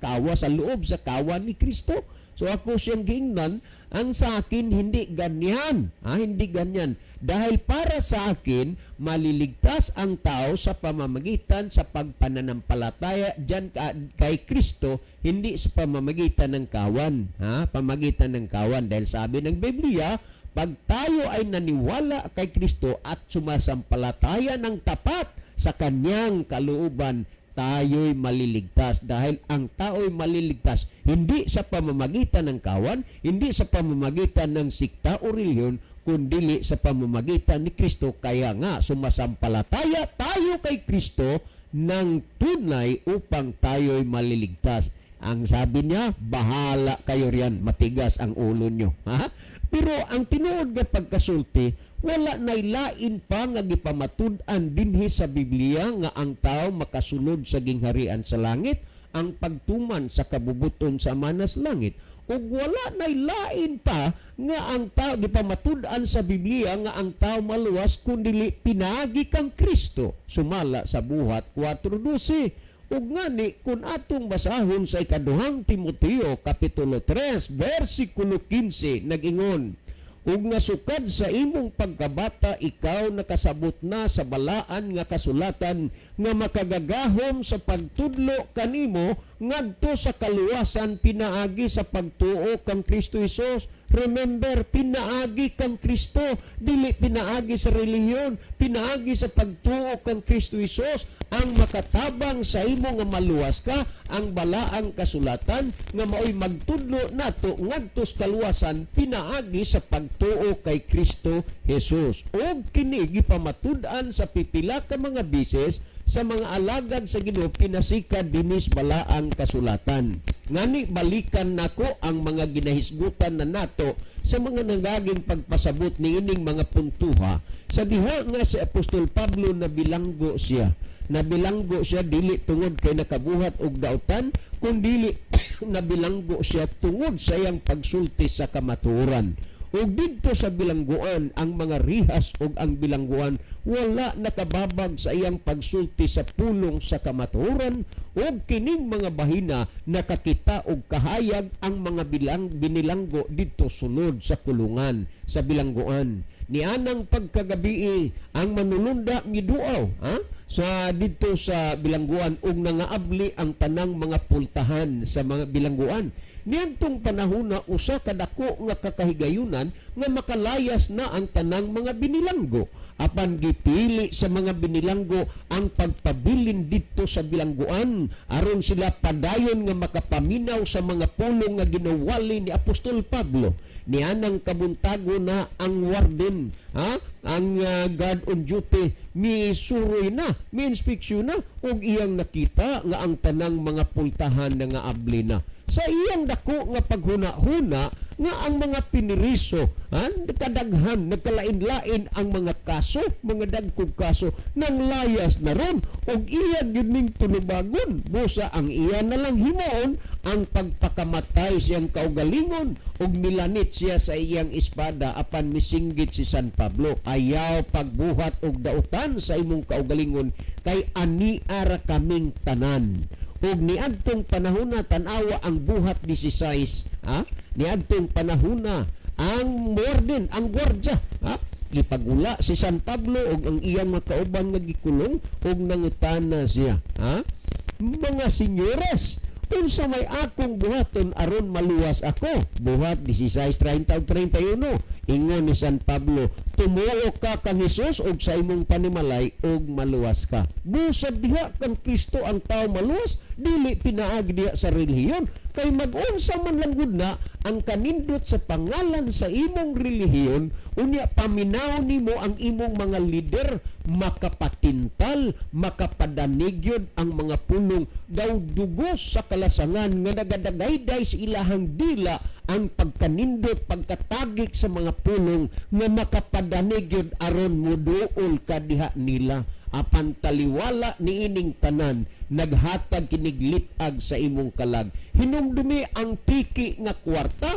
loob sa kawan ni Kristo. So ako siyang giingnan, ang sa akin hindi ganyan. Hindi ganyan. Dahil para sa akin, maliligtas ang tao sa pamamagitan sa pagpananampalataya diyan kay Kristo, hindi sa pamamagitan ng kawan. Pamamagitan ng kawan. Dahil sabi ng Biblia, pag tayo ay naniwala kay Kristo at sumasampalataya ng tapat sa kanyang kalooban, tayo'y maliligtas. Dahil ang tao'y maliligtas hindi sa pamamagitan ng kawan, hindi sa pamamagitan ng sikta o reliyon, kundi sa pamamagitan ni Kristo. Kaya nga sumasampalataya tayo kay Kristo ng tunay upang tayo'y maliligtas. Ang sabi niya, bahala kayo riyan, matigas ang ulo nyo. Pero ang tinuod nga pagkasulti, wala nailain pa nga gipamatud-an dinhi sa Biblia nga ang tao makasunod sa gingharian sa langit, ang pagtuman sa kabubuton sa manas langit. Ug wala nailain pa nga ang tao gipamatud-an sa Biblia nga ang tao maluwas kundi pinaagi kang Kristo. Sumala sa buhat 4:12. Ug ngani kun atong basahon sa ikaduhang Timoteo kapitulo 3 bersikulo 15 nag-ingon, ug nga sukad sa imong pagkabata ikaw nakasabot na sa balaan nga kasulatan nga makagagahom sa pagtudlo kanimo ngadto sa kaluwasan pinaagi sa pagtuo kang Kristo Hesus. Remember, pinaagi kang Kristo, dili pinaagi sa relihiyon, pinaagi sa pagtuo kang Kristo Hesus ang makatabang sa imo nga maluwas ka, ang balaang kasulatan nga maoy magtudlo nato ngadto sa kaluwasan pinaagi sa pagtuo kay Kristo Hesus. Og kini gipamatud-an sa pipila ka mga bises sa mga alagad sa Ginoo pinasikad dinis balaang kasulatan. Ngani balikan nako ang mga ginahisgutan na nato sa mga nangaging pagpasabot ni ining mga puntuha. Sa diha nga si Apostol Pablo nabilanggo siya. Nabilanggo siya dili tungod kay nakabuhat og dautan, kundi nabilanggo siya tungod sa iyang pagsulti sa kamatuoran. Ug didto sa bilangguan, ang mga rihas ug ang bilangguan wala nakababag sa iyang pagsulti sa pulong sa kamatuoran, ug kining mga bahina nakakita og kahayag ang mga binilanggo didto sulod sa kulungan sa bilangguan. Nianang pagkagabi ang manulunda miduaw sa didto sa bilangguan ug nangaabli ang tanang mga pultahan sa mga bilangguan. Niadtong panahon na usa ka dako nga kakahigayunan nga makalayas na ang tanang mga binilanggo. Apan gipili sa mga binilanggo ang pagpabilin didto sa bilangguan aron sila padayon nga makapaminaw sa mga pulong nga ginawali ni Apostol Pablo. Nianang kabuntago na ang warden, ang guard on duty, misuroy na, mi-inspeksyon na, ug iyang nakita nga ang tanang mga pultahan na nga abli na. Sa iyang dako nga paghuna-huna nga ang mga piniriso, kadaghan, nagkalain-lain ang mga kaso, mga dagkog kaso, nang layas na ron, ug iyan yun ning tulubagon. Busa ang iyan na lang himoon ang pagpakamatay siyang kaugalingon, ug milanit siya sa iyang espada apan misinggit si San Pablo. Ayaw pagbuhat og dautan sa imong kaugalingon, kay ani ara kaming tanan. Ug niadtong panahona tan-awa ang buhat 16, niadtong panahona ang warden, ang gwardya, ipagula si San Pablo ug ang iyang mga kauban nga gikulong ug nangutana siya, mga senyores, unsa may akong buhaton aron maluwas ako? Buhat 16:30-31. Ingon ni San Pablo, tumuo ka kang Hesus og sa imong panimalay og maluwas ka. Busad diha kang Kristo ang tao maluwas, dili pinaagi diha sa relihiyon. Kay mag-unsa man lang gud na ang kanindot sa pangalan sa imong relihiyon, unya paminaw nimo ang imong mga lider, makapatintal, makapadanigyod ang mga pulong, daw dugos sa kalasangan nga nagadagayday sa ilahang dila ang pagkanindot, pagkatagik sa mga pulong nga makapadanigyod aron muduol ka diha nila. Apan taliwala ni ining tanan, naghatag kiniglitag sa imong kalag. Hinumdumi ang piki nga kwarta,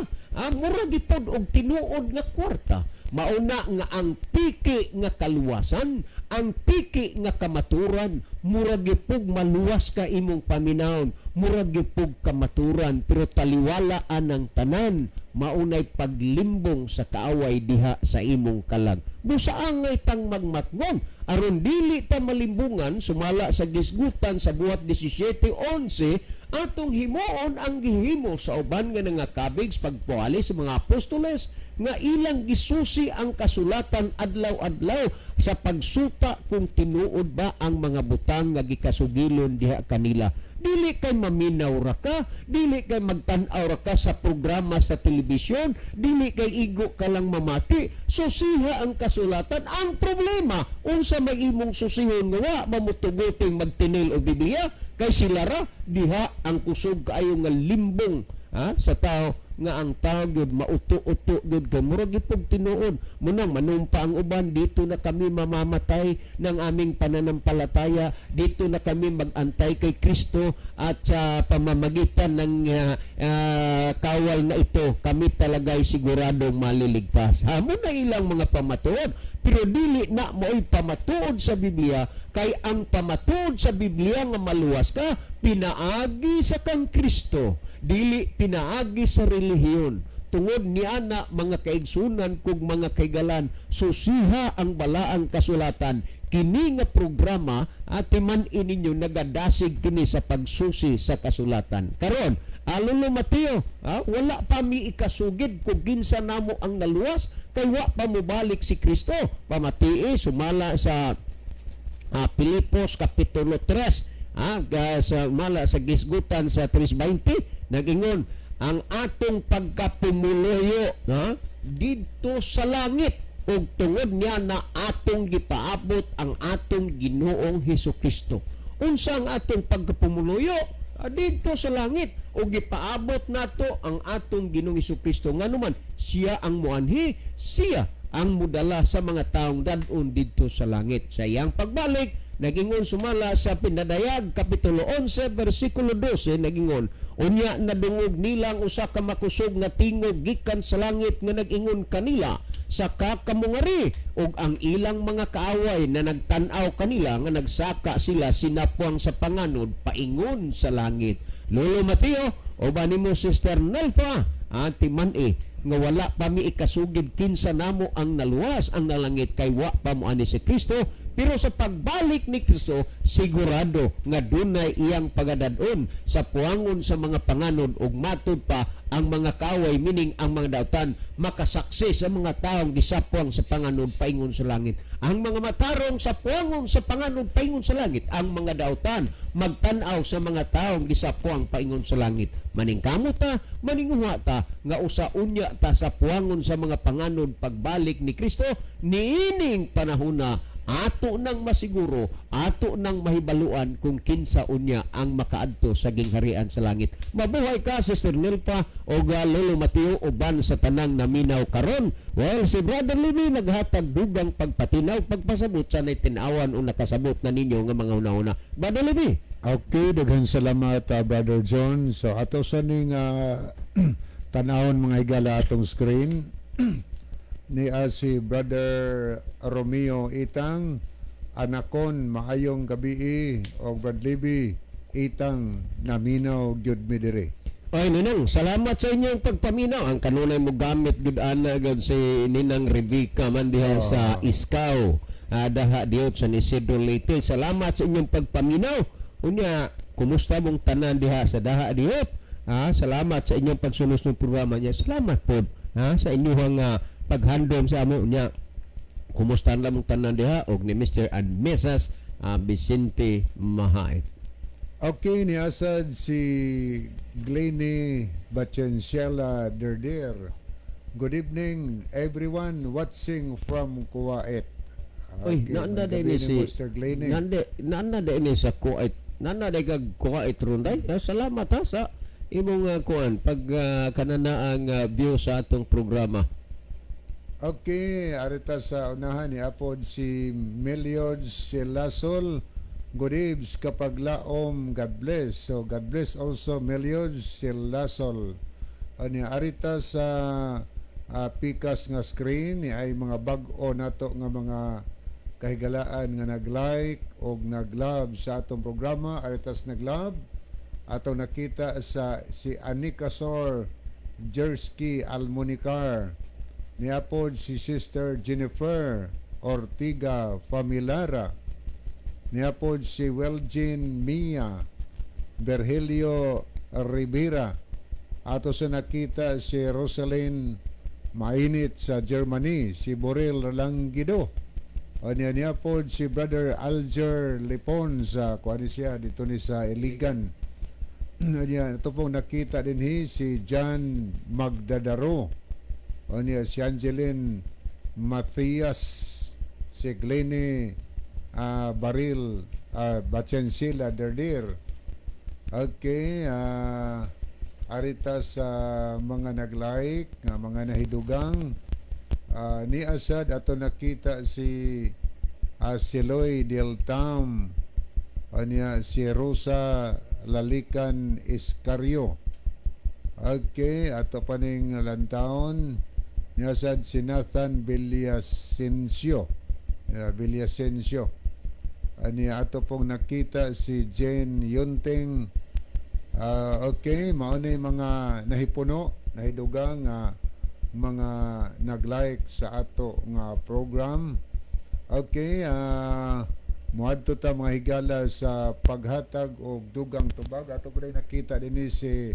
mura gipod og tinuod nga kwarta. Mauna nga ang piki nga kaluwasan, ang piki nga kamaturan, murag gyud maluwas ka imong paminawon, murag gyud kamaturan, pero taliwalaan ang tanan, maunay paglimbong sa kaaway diha sa imong kalag. Busaangay tang magmatngon, aron dili ta malimbungan, sumala sa gisgutan sa buhat 17:11, atong himuon ang gihimo sa uban nga nangakabig sa pagpuali sa mga apostoles, nga ilang gisusi ang kasulatan adlaw-adlaw sa pagsuta kung tinuod ba ang mga butang nga gikasugilon diha kanila. Dili kay maminaw ra ka, dili kay magtan-aw ra ka sa programa sa telebisyon, dili kay igo ka lang mamati. Susiha ang kasulatan. Ang problema, unsa may imong susihon nga wa mamutugoting magtinil o Biblia, kay sila ra diha ang kusog kaayo nga limbong sa tao, nga ang tao gyud mauto-uto gyud kay murag gipog tinuod munang manumpa ang uban, dito na kami mamamatay ng aming pananampalataya, dito na kami magantay kay Kristo, at sa pamamagitan ng kawal na ito kami talagay siguradong maliligtas. Hamo na ilang mga pamatuod, pero dili na mo'y pamatuod sa Biblia, kay ang pamatuod sa Biblia nga maluwas ka, pinaagi sa kang Kristo, dili pinaagi sa relihiyon. Tungod niya na mga kaigsunan kung mga kaigalan, susiha ang balaang kasulatan. Kini nga programa atiman ininyo nagadasig kini sa pagsusi sa kasulatan. Karon, Lolo Mateo, wala pa mi ikasugid kung kinsa namo ang naluwas, kay wa pa mo balik si Kristo. Pamatii sumala sa Pilipos kapitulo 3, sa mala sa gisgutan sa 3:20, nagingon ang atong pagkapumuloyo didto sa langit, ug tungod niya na atong gipaabot ang atong Ginoong Hesukristo. Unsa ang atong pagkapumuloyo? Didto sa langit, ug gipaabot nato ang atong Ginoong Hesukristo. Nganuman siya ang muanhi, siya ang mudala sa mga taong dadon didto sa langit. Sa iyang pagbalik, nagingon sumala sa Pinadayag kapitulo 11 bersikulo 12, nagingon unya nadungog nilang usa ka makusog nga tingog gikan sa langit nga nagingon kanila sa kakamungari, ug ang ilang mga kaaway na nagtan-aw kanila nga nagsaka sila sinapuang sa panganod paingon sa langit. Lolo Mateo o ba nimo Sister Nelfa, man nga wala pa mi ikasugid kinsa namo ang naluwas ang nalangit, kay wa pa mo ani si Kristo, pero sa pagbalik ni Kristo sigurado nga dunay iyang pagadadon sa puangon sa mga panganod, ug matud pa ang mga kaaway, meaning ang mga dautan, makasaksi sa mga taong gisapuang sa panganod paingon sa langit. Ang mga matarong sa puangon sa panganod paingon sa langit, ang mga dautan magtan-aw sa mga taong gisapuang paingon sa langit. Maningkamo ta, maninguha ta nga usa unya ta sa puangon sa mga panganod pagbalik ni Kristo, niining panahona ato nang masiguro, ato nang mahibaluan kung kinsa unya ang makaadto sa gingharian sa langit. Mabuhay ka, Sister Nelpa o Lolo Mateo, uban sa tanang naminaw karon. Well, si Brother Levi naghatag dugang pagpatinaw, pagpasabot sa tinawan o nakasabot na ninyo nga mga una-una. Brother Levi. Okay, daghan salamat Brother John. So ato sa ning tanawon mga higala atong screen ni si Brother Romeo Itang, anakon maayong gabi o Brad Libby Itang naminaw gyud mi diri. Ay ninang, salamat sa inyong pagpaminaw. Ang kanunay mo gamit gud ana gud si Ninang Revica man diha sa Iskaw, daha diot sa Isidro Leyte. Salamat sa inyong pagpaminaw. Unya, kumusta mong tanan diha sa daha diot? Salamat sa inyong pagsunod ng programa niya. Salamat po sa inyong paghandom sa amo niya. Kumusta na mong tanan diha og ni Mr. and Mrs. Vicente Mahait. Okay, ni asad si Glenny Bachenciela Derder. Good evening everyone watching from Kuwait. Oy, naanda din ni si Mr. Glenny. Naanda din ni sa Kuwait. Naanda din kag Kuwait runday. Salamat sa imong kuan pag kanana ang view sa atong programa. Okay, arita sa unahan ni apod si Meliod Silasol. Good eves kapag laom, God bless. So God bless also Meliod Silasol. Ani arita sa pikas nga screen ni ay mga bag-o nato nga mga kahigalaan nga nag-like o nag-love sa atong programa. Aritas nag-love atong nakita sa si Anikasor Jersky Almonicar, niapod si Sister Jennifer Ortiga Familara, niapod si Welgin Mia Virgilio Rivera, ato sa nakita si Rosalind Mainit sa Germany, si Borel Langido, o niya pod si Brother Alger Lipon sa siya dito ni sa Iligan. Niya ito pong nakita din si John Magdadaro, o niya si Angeline Matias, si Glenny Baril Bachensila Derdir. Okay, arita sa mga nag-like, mga nahidugang, ni Asad ato nakita si Siloy Del Tam, niya si Rosa Lalikan Iscario. Okay, ato paning lantaon, ni Asad si Nathan Villasencio. Niya ato pong nakita si Jane Yunting. Okay, maunay mga nahipuno, nahidugang mga nag-like sa ato nga program. Okay, muadto ta mga higala sa paghatag og dugang tubag. Ato ko nakita din si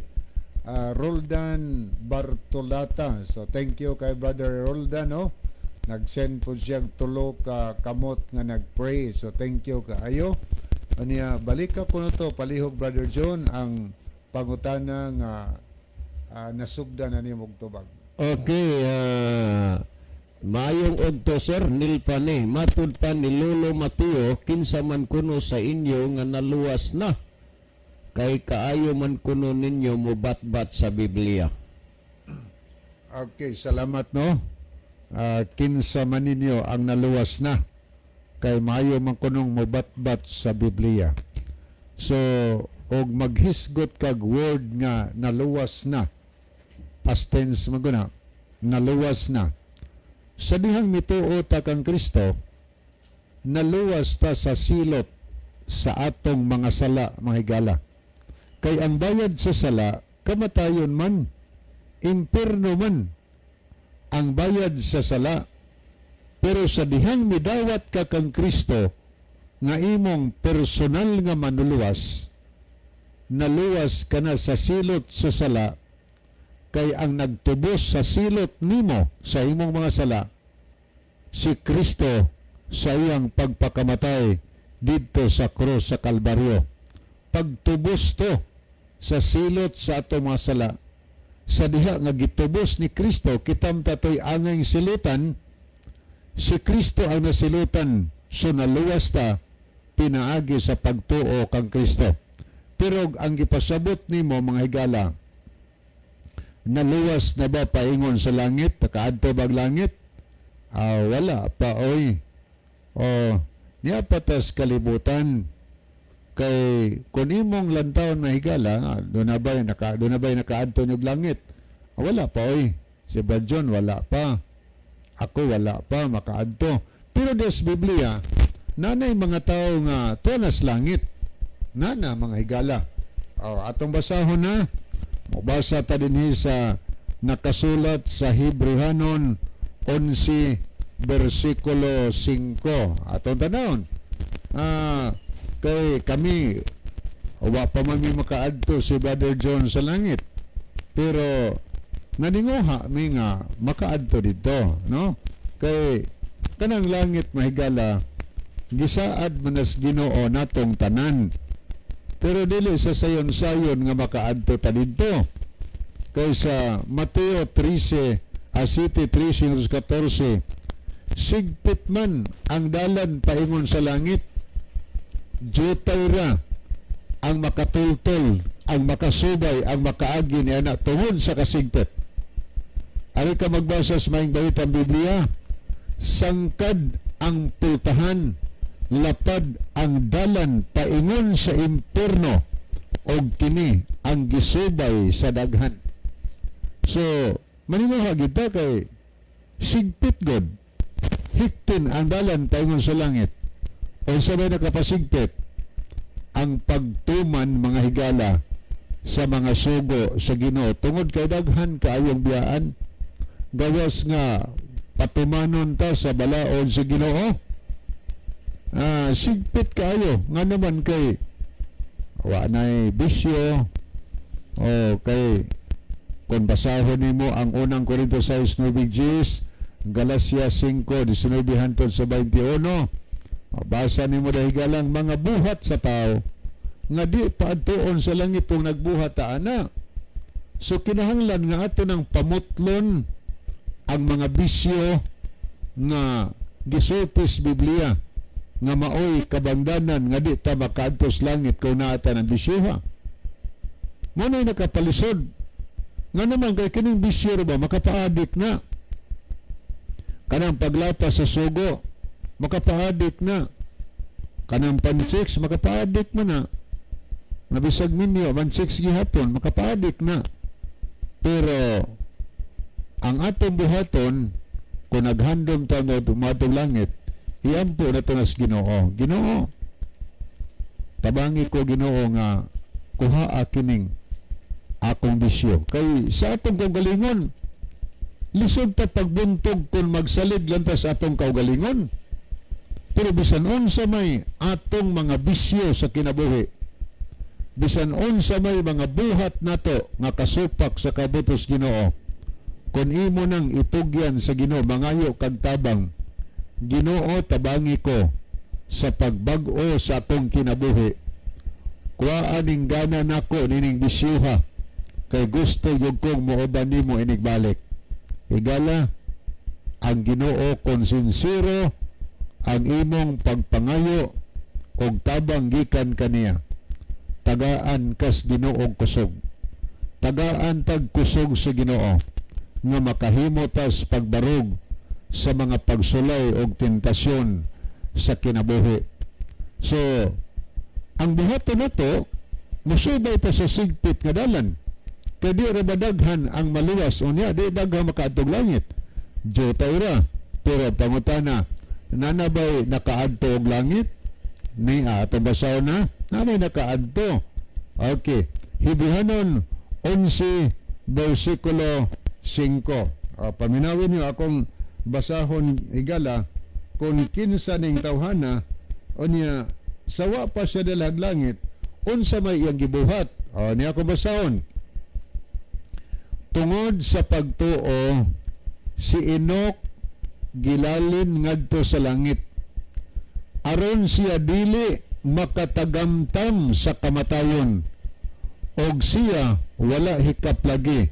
Roldan Bartolata. So thank you kay Brother Roldan, no? Nag-send po siyang tulo ka kamot nga nag-pray. So thank you kaayo. Aniya, balik ko na to, palihog Brother John, ang pangutana nga nasugda na ni Mugtubag. Okay, maayong odto sir, nilpane, matud pa ni Lolo Mateo, kinsa man kuno sa inyo nga naluwas na, kay kaayo man kuno ninyo mubat-bat sa Biblia. Okay, salamat no. Kinsa man ninyo ang naluwas na, kay maayo man kunong mubat-bat sa Biblia. So, og maghisgot kag word nga naluwas na, past tense maguna, naluwas na. Sa dihang mituo ta kang Kristo, naluwas ta sa silot sa atong mga sala, mga higala. Kay ang bayad sa sala, kamatayon man, impierno man, ang bayad sa sala. Pero sa dihang midawat ka kang Kristo, nga imong personal nga manuluwas, naluwas ka na sa silot sa sala, kay ang nagtubos sa silot nimo sa imong mga sala, si Kristo sa iyang pagpakamatay dito sa krus sa Kalbaryo. Pagtubos to sa silot sa ato mga sala, sa diha nga gitubos ni Kristo, kitam tatoy angay silutan, si Kristo ang nasilutan, so naluwas ta pinaagi sa pagtuo kang Kristo. Pero ang gipasabot nimo mga higala, naluwas na ba paingon sa langit, nakaadto bag langit? Wala pa oy. Niya patas kalibutan, kay kung imong lantawon mga higala, doon na ba nakaadto nyog langit? Wala pa oy. Si Badjon wala pa. Ako wala pa makaadto. Pero des Biblia, nanay mga tao nga tunas langit. Nana mga higala. Atong basahon na. Mabasa ta dinhi sa nakasulat sa Hebrehanon 11 versikulo 5. Atong tanawon. Kay kami wa pa man mi makaadto si Brother John sa langit. Pero naninguha mi nga makaadto dito, no? Kay kanang langit mahigala gisaad manas Ginoo natong tanan. Pero dili sa sayon-sayon nga makaadto ta didto. Kay sa Mateo 7:13-14, sigpit man ang dalan paingon sa langit, jutay ra ang makatultol, ang makasubay, ang makaagi ni anak tungod sa kasigpit. Ari ka magbasa sa maing balitang Biblia, sangkad ang pultahan, lapad ang dalan paingon sa impierno, og kini ang gisubay sa daghan. So, Manimuha kita kay sigpit God. Hiktin ang dalan paingon sa langit. O sabay nakapasigpit ang pagtuman mga higala sa mga sugo sa Ginoo tungod kay daghan kaayong biyaan gawas nga patumanon ta sa balaod sa Ginoo. Sigpit kayo nga naman kay wa nay bisyo o kay kung basahon nimo ang unang Korinto 6:9, Galacia 5:19 hangtod sa 21, basa nimo dahigalang mga buhat sa tao nga di paadtuon sa langit kung nagbuhat ta ana. So kinahanglan nga ato nang pamutlon ang mga bisyo nga gisultis Biblia nga maoy kabangdanan nga di ta makaadto sa langit kung naata ng bisyoha. Mo na nakapalisod nga naman kay kining bisyo ba makapaadik na. Kanang paglapas sa sugo makapaadik na. Kanang pansiks makapaadik mo na. Nabisag minyo pansiks gihapon makapaadik na. Pero ang atong buhaton kung naghandom ta nga tumatong langit, iampo na to nas Ginoo. Ginoo, tabangi ko Ginoo nga kuha kining akong bisyo. Kay sa atong kaugalingon, lisod ta pagbuntog kung magsalig lang ta sa atong kaugalingon. Pero bisan unsa may atong mga bisyo sa kinabuhi, bisan unsa may mga buhat nato nga kasupak sa kabutos Ginoo, kung imo nang itugyan sa Ginoo mangayo kag tabang, Ginoo tabangi ko sa pagbag-o sa akong kinabuhi. Kuhaan ning gana nako nining bisyuha kay gusto yung kong mooban nimo inigbalik. Higala ang Ginoo kung sincero ang imong pagpangayo og tabang gikan kaniya. Tagaan kas Ginoong kusog. Tagaan tag kusog sa Ginoo nga makahimo tas pagbarog sa mga pagsulay og tentasyon sa kinabuhi. So, ang buhaton nato musubay ta sa sigpit nga dalan. Kaya di rabadaghan ang maluwas o niya, di daghan makaadtog langit. Diyo taura. Pero pangutana, nanabay nakaadto og langit? Ni atong basaw na, nanay nakaadto. Okay. Hibihanon 11 versikulo 5. Paminawin niyo akong basahon higala kung kinsa ning tawhana o niya sawa pa siya dalag langit unsa may iyang gibuhat. Niya akong basahon. Tungod sa pagtuo, si Enoch gilalin ngadto sa langit. Aron siya dili makatagamtam sa kamatayon. Og siya wala hikaplagi.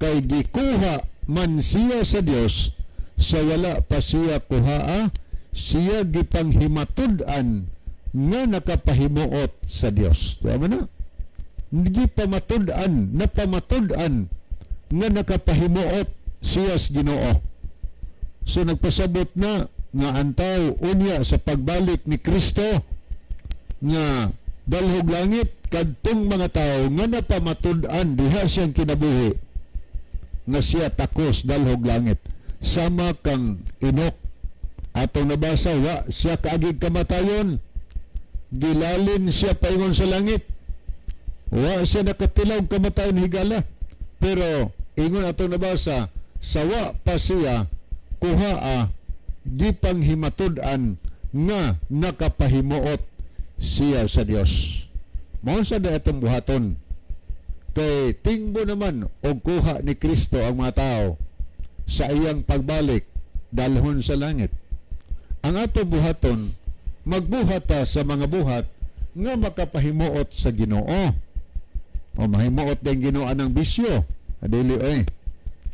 Kay gikuha man siya sa Dios, sa wala pa siya kuhaa, siya gipanghimatud-an nga nakapahimuot sa Dios. Tama na? Hindi pamatud-an, napamatud-an nga nakapahimuot siya sa Ginoo. So nagpasabot na nga antaw unya sa pagbalik ni Kristo nga dalhog langit kadtong mga tao nga napamatud-an diha siyang kinabuhi nga siya takos dalhog langit. Sama kang Enoch atong nabasa wa siya kaagig kamatayon, gilalin siya paingon sa langit. Wa siya nakatilaw kamatayon higala. Pero ingon atong nabasa, sawa pa siya kuhaa di panghimatud-an nga nakapahimuot siya sa Dios. Mao sa atong buhaton. Kay tingbo naman og kuha ni Kristo ang mga tao sa iyang pagbalik dalhon sa langit. Ang atong buhaton, magbuhat ta sa mga buhat nga makapahimuot sa Ginoo. O mahimuot din Ginoo ng bisyo. Adili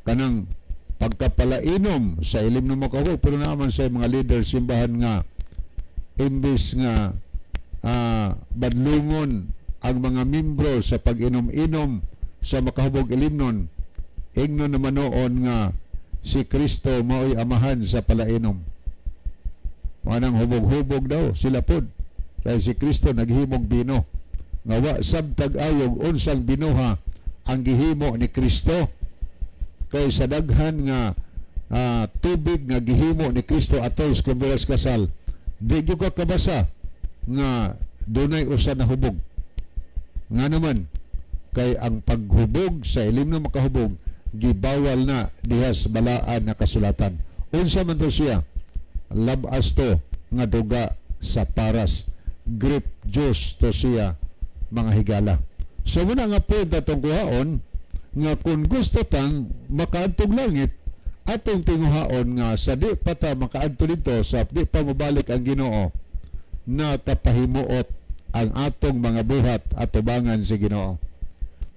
kanang pagkapalainom sa ilim ng makahoy, pero naman sa mga leader simbahan nga imbis nga badlungon ang mga membro sa pag-inom-inom sa makahubog ilimnon, ingnon naman noon nga si Kristo mao'y amahan sa palainom. Manang hubog-hubog daw sila pod. Dahil si Kristo naghimog bino. Nga wa sabtag ayog unsang binuha ang gihimo ni Kristo. kay sa daghan nga tubig nga gihimo ni Kristo atol sa kumbiras kasal, di gyud ka kabasa nga dunay usa na hubog. Nga naman kay ang paghubog sa ilim na makahubog gibawal na diha sa balaan na kasulatan. Unsa man to siya? Labas to nga duga sa paras. Grape juice to siya, mga higala. So muna nga po datong kuhaon nga kung gusto tang makaadtog langit, atong tinguhaon nga sa di pa ta makaadto dito, sa di pa mabalik ang Ginoo, na tapahimuot ang atong mga buhat at tubangan si Ginoo.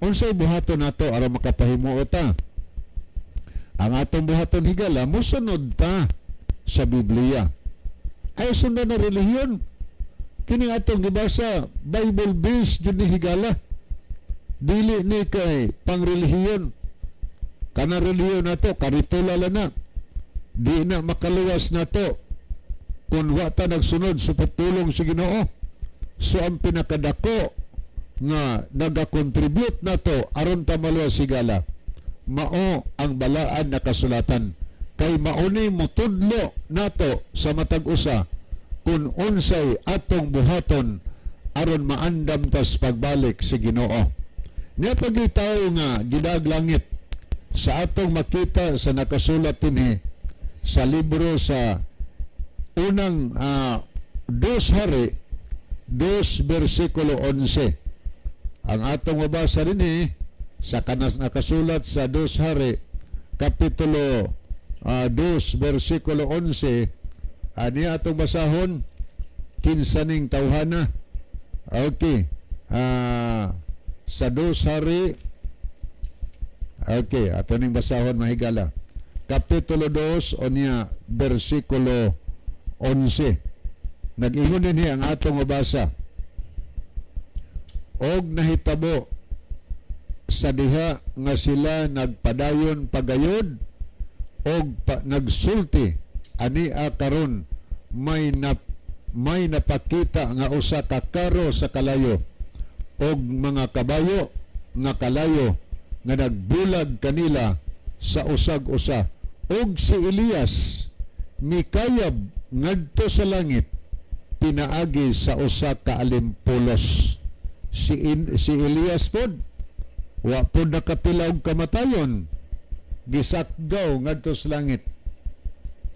Unsay buhaton nato aron makapahimuot ta? Ang atong buhaton higala mosunod ta sa Biblia. Ay sunod na relihiyon. Kini atong gibasa Bible based jud ni higala. Dili ni kay pangrelihiyon. Kana relihiyon nato karitula lang na. Di na makaluwas nato kung wa ta nagsunod sa patulong sa Ginoo. So ang pinakadako nga nagakontribute nato aron ta maluwas higala, mao ang balaan na kasulatan. Kay mauni motudlo nato sa matag usa kung unsay atong buhaton aron maandam tas pagbalik si Ginoo. Nya pagitaw nga gidag langit sa atong makita sa nakasulat dinhi sa libro sa unang 2 Hari 2 versikulo 11. Ang atong mabasa dinhi sa kanas nakasulat sa 2 Hari kapitulo 2 versikulo 11, ani atong basahon kinsaning tawhana. Okay. Sa 2 Hari, okay, ato ning basahon mahigala. Kapitulo 2 o niya versikulo 11. Nag-ingon din ang atong mabasa. Og nahitabo sa diha nga sila nagpadayon pagayod og nagsulti ania karon may napakita nga usa ka karo sa kalayo og mga kabayo nga kalayo nga nagbulag kanila sa usag-usa. Og si Elias mikayab ngadto sa langit pinaagi sa usa ka alimpulos. Si Elias pod wa pod nakatilaw kamatayon, gisakgaw ngadto sa langit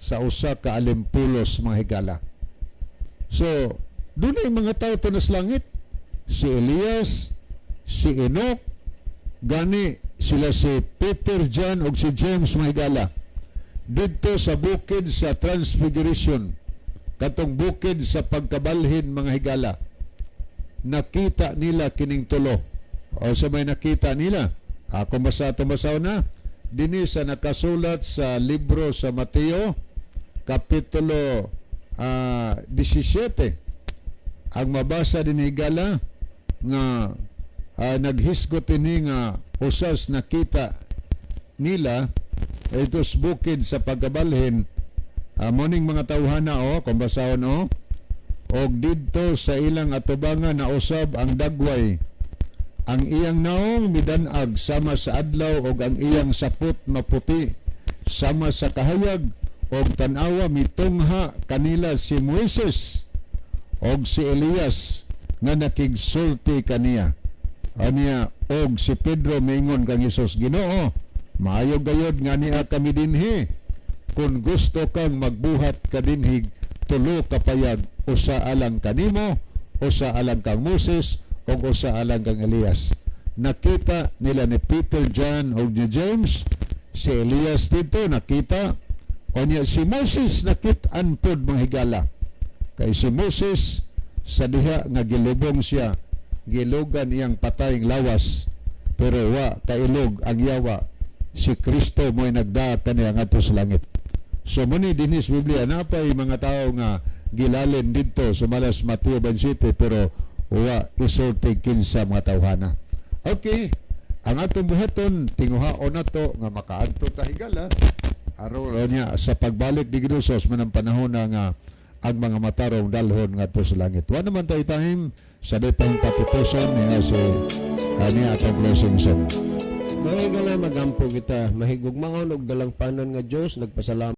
sa usa ka alimpulos, mga higala. So dunay mga tao to sa langit, si Elias, si Enoch, gani sila si Peter, John ug si James, mga higala, didto sa bukid sa Transfiguration, katong bukid sa pagkabalhin, mga higala, nakita nila kining tulo. O sa may nakita nila, ako masaw na dinhi sa nakasulat sa libro sa Mateo kapitulo 17. Ang mabasa din higala nga naghisgot ini nga usas nakita nila ito sa bukid sa pagkabalhin, moning mga tawhana kung basahon og didto sa ilang atubangan na usab ang dagway, ang iyang naong midanag sama sa adlaw og ang iyang sapot maputi sama sa kahayag, og tan-awa mitungha kanila si Moises og si Elias nga nakigsulti kaniya. Aniya og si Pedro mingon kang Hesus, Ginoo, maayo gayod nga niya kami dinhi kung gusto kang magbuhat ka dinhig tulo ka payag, usa alang kanimo, usa alang kang Moses, o usa alang kang Elias. Nakita nila ni Peter, John, o ni James, si Elias dito nakita, o niya si Moses nakitaan pod, mga higala. Kay si Moses, sa diha nga gilubong siya, gilugan iyang patayng lawas, pero wa kailog ang yawa, si Kristo mo'y nagdaat kaniya ngadto sa langit. So muni dinis Biblia napay mga tao nga gilalin dito sumalas Mateo 27 pero wa isulti kinsa mga tawhana. Okay, ang atong buhaton tinguhaon nato nga makaadto ta higala aron niya sa pagbalik ni Ginoo man ang panahon nga ang mga matarong dalhon ngadto sa langit. Wa naman tayo time sa datang patipuson niya si atong closing song. Mga higala magampo kita, mahigugmaon og dalang panon nga Dios, nagpasalamat